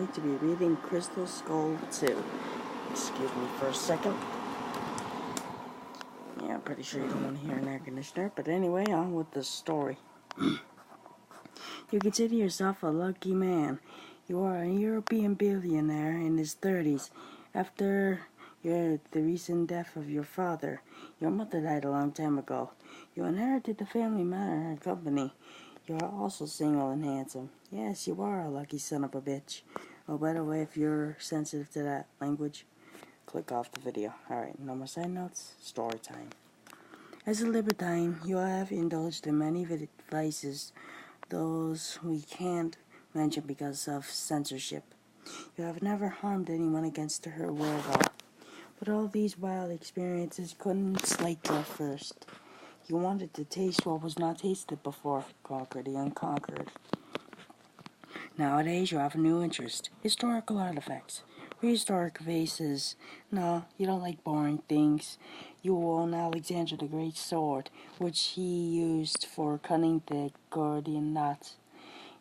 going to be reading Crystal Skull 2. Excuse me for a second. Yeah, I'm pretty sure you don't want to hear an air conditioner, but anyway, on with the story. You consider yourself a lucky man. You are a European billionaire in his 30s. After the recent death of your father, your mother died a long time ago. You inherited the family manor and company. You are also single and handsome. Yes, you are a lucky son of a bitch. Oh, by the way, if you're sensitive to that language, click off the video. Alright, no more side notes, story time. As a libertine, you have indulged in many vices, those we can't mention because of censorship. You have never harmed anyone against her will, though. But all these wild experiences couldn't slake your thirst. You wanted to taste what was not tasted before. Conquer the unconquered. Nowadays, you have a new interest. Historical artifacts. Prehistoric vases. No, you don't like boring things. You own Alexander the Great's sword, which he used for cutting the Gordian knot.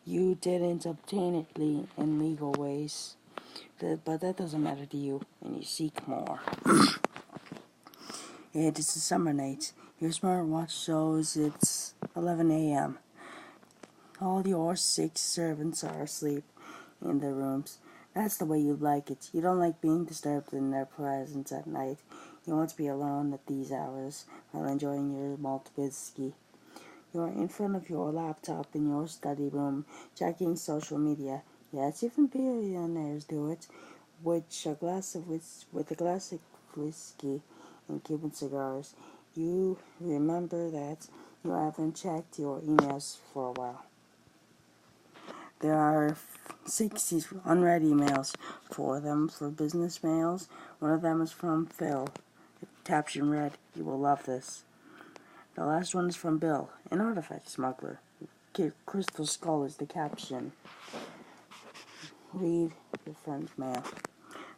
You didn't obtain it in legal ways. But that doesn't matter to you, and you seek more. It is a summer night. Your smartwatch shows it's 11 a.m. All your 6 servants are asleep in their rooms. That's the way you like it. You don't like being disturbed in their presence at night. You want to be alone at these hours while enjoying your malt whiskey. You are in front of your laptop in your study room, checking social media. Yes, even billionaires do it, with a glass of whiskey and Cuban cigars. You remember that you haven't checked your emails for a while. There are 60 unread emails, 4 of them for business mails. One of them is from Phil. Caption read, "You will love this." The last one is from Bill, an artifact smuggler. Crystal Skull is the caption. Read your friend's mail.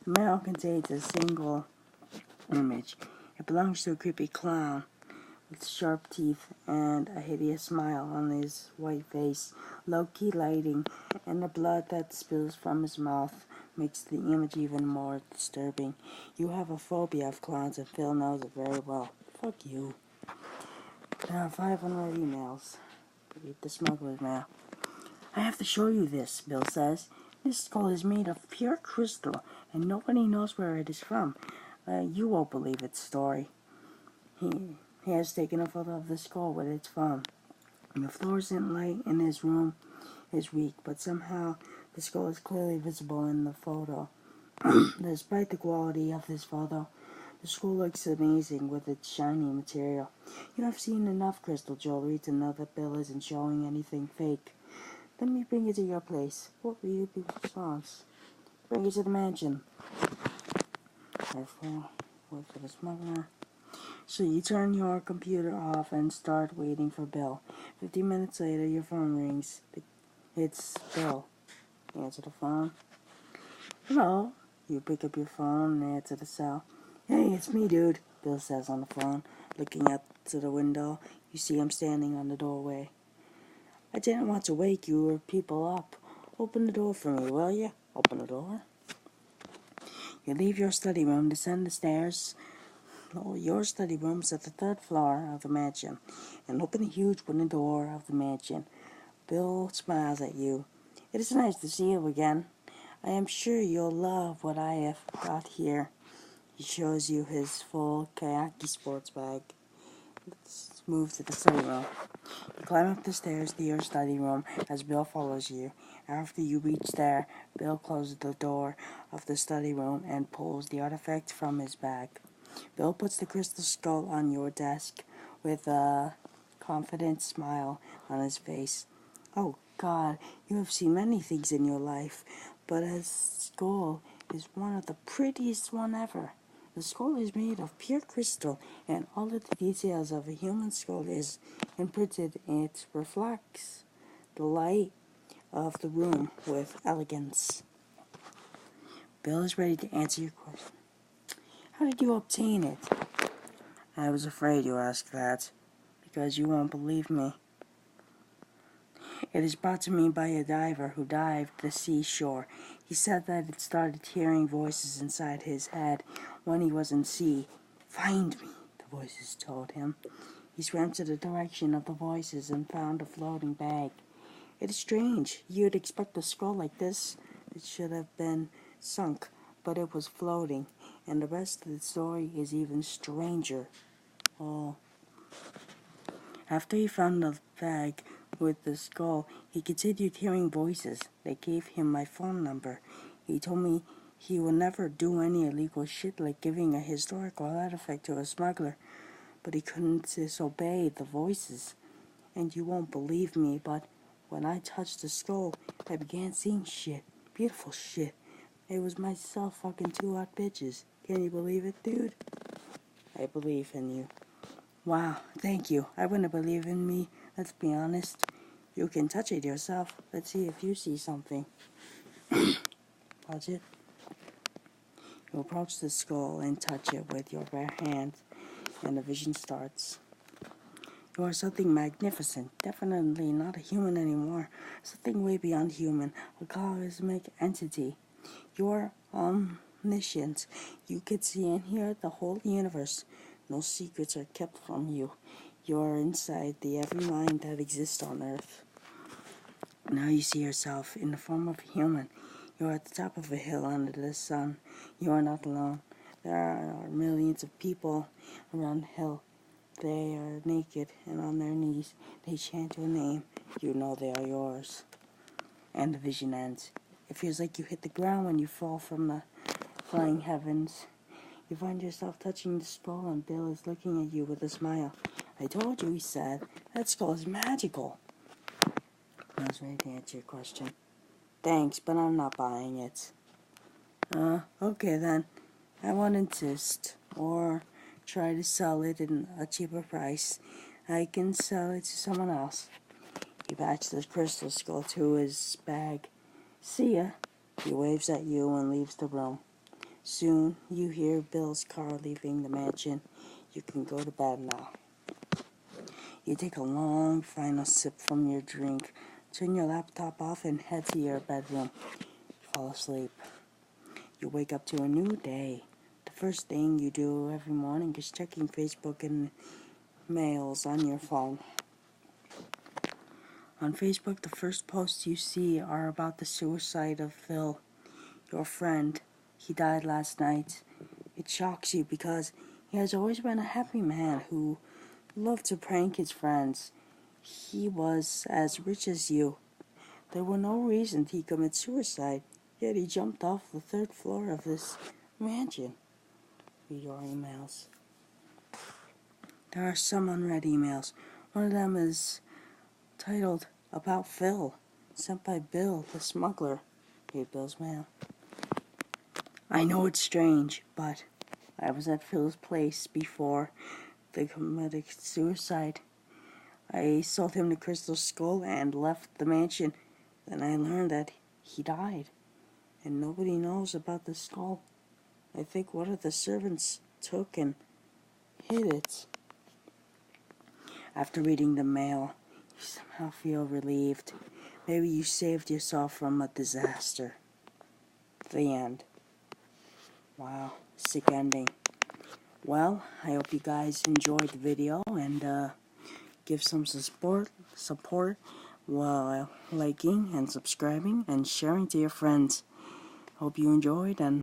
The mail contains a single image. It belongs to a creepy clown with sharp teeth and a hideous smile on his white face. Low-key lighting and the blood that spills from his mouth makes the image even more disturbing. You have a phobia of clowns, and Phil knows it very well. Fuck you. There are 5 unread emails. Read the smuggler's mail. "I have to show you this," Bill says. "This skull is made of pure crystal, and nobody knows where it is from. You won't believe its story." He has taken a photo of the skull with its phone. The fluorescent light in his room is weak, but somehow the skull is clearly visible in the photo. Despite the quality of this photo, the skull looks amazing with its shiny material. You have seen enough crystal jewelry to know that Bill isn't showing anything fake. "Let me bring it to your place." What will you be response? "Bring it to the mansion." Therefore, wait for the smuggler. So you turn your computer off and start waiting for Bill. 15 minutes later, your phone rings. It's Bill. You answer the phone. "Hello." You pick up your phone and answer the cell. "Hey, it's me, dude," Bill says on the phone. Looking out to the window, you see him standing on the doorway. "I didn't want to wake you or people up. Open the door for me, will you?" "Open the door?" You leave your study room, descend the stairs. Your study room is at the 3rd floor of the mansion, and open the huge wooden door of the mansion. Bill smiles at you. "It is nice to see you again. I am sure you'll love what I have got here." He shows you his full Kayaki sports bag. Let's move to the study room. You climb up the stairs to your study room as Bill follows you. After you reach there, Bill closes the door of the study room and pulls the artifact from his bag. Bill puts the crystal skull on your desk with a confident smile on his face. "Oh, God, you have seen many things in your life, but a skull is one of the prettiest one ever. The skull is made of pure crystal, and all of the details of a human skull is imprinted. It reflects the light of the room with elegance." Bill is ready to answer your question. "How did you obtain it?" "I was afraid you asked that, because you won't believe me. It is brought to me by a diver who dived the seashore. He said that it started hearing voices inside his head when he was in sea. Find me, the voices told him. He swam to the direction of the voices and found a floating bag. It is strange. You'd expect a skull like this. It should have been sunk, but it was floating, and the rest of the story is even stranger. Oh. After he found the bag with the skull, he continued hearing voices. They gave him my phone number. He told me he would never do any illegal shit like giving a historical artifact to a smuggler, but he couldn't disobey the voices. And you won't believe me, but when I touched the skull, I began seeing shit. Beautiful shit. It was myself fucking 2 hot bitches. Can you believe it, dude? I believe in you. Wow, thank you. I wouldn't believe in me. Let's be honest. You can touch it yourself. Let's see if you see something. Touch it. You approach the skull and touch it with your bare hand, and the vision starts. You are something magnificent, definitely not a human anymore, something way beyond human, a cosmic entity. You are omniscient. You can see and hear the whole universe. No secrets are kept from you. You are inside the every mind that exists on Earth. Now you see yourself in the form of a human. You are at the top of a hill under the sun. You are not alone. There are millions of people around the hill. They are naked and on their knees. They chant your name. You know they are yours. And the vision ends. It feels like you hit the ground when you fall from the flying heavens. You find yourself touching the skull and Bill is looking at you with a smile. I told you, he said. That skull is magical. I was ready to answer your question. Thanks, but I'm not buying it. Okay then. I won't insist. Or try to sell it at a cheaper price. I can sell it to someone else. He patched the crystal skull to his bag. See ya. He waves at you and leaves the room. Soon, you hear Bill's car leaving the mansion. You can go to bed now. You take a long final sip from your drink, turn your laptop off, and head to your bedroom. You fall asleep. You wake up to a new day. The first thing you do every morning is checking Facebook and mails on your phone. On Facebook, the first posts you see are about the suicide of Phil, your friend. He died last night. It shocks you because he has always been a happy man who loved to prank his friends. He was as rich as you. There were no reason he commit suicide, yet he jumped off the 3rd floor of this mansion. Read your emails. There are some unread emails. One of them is titled About Phil, sent by Bill the smuggler. Read Bill's mail. I know it's strange, but I was at Phil's place before they committed suicide. I sold him the crystal skull and left the mansion. Then I learned that he died, and nobody knows about the skull. I think one of the servants took and hid it. After reading the mail, you somehow feel relieved. Maybe you saved yourself from a disaster. The end. Wow, sick ending. Well, I hope you guys enjoyed the video and give some support while liking and subscribing and sharing to your friends. Hope you enjoyed and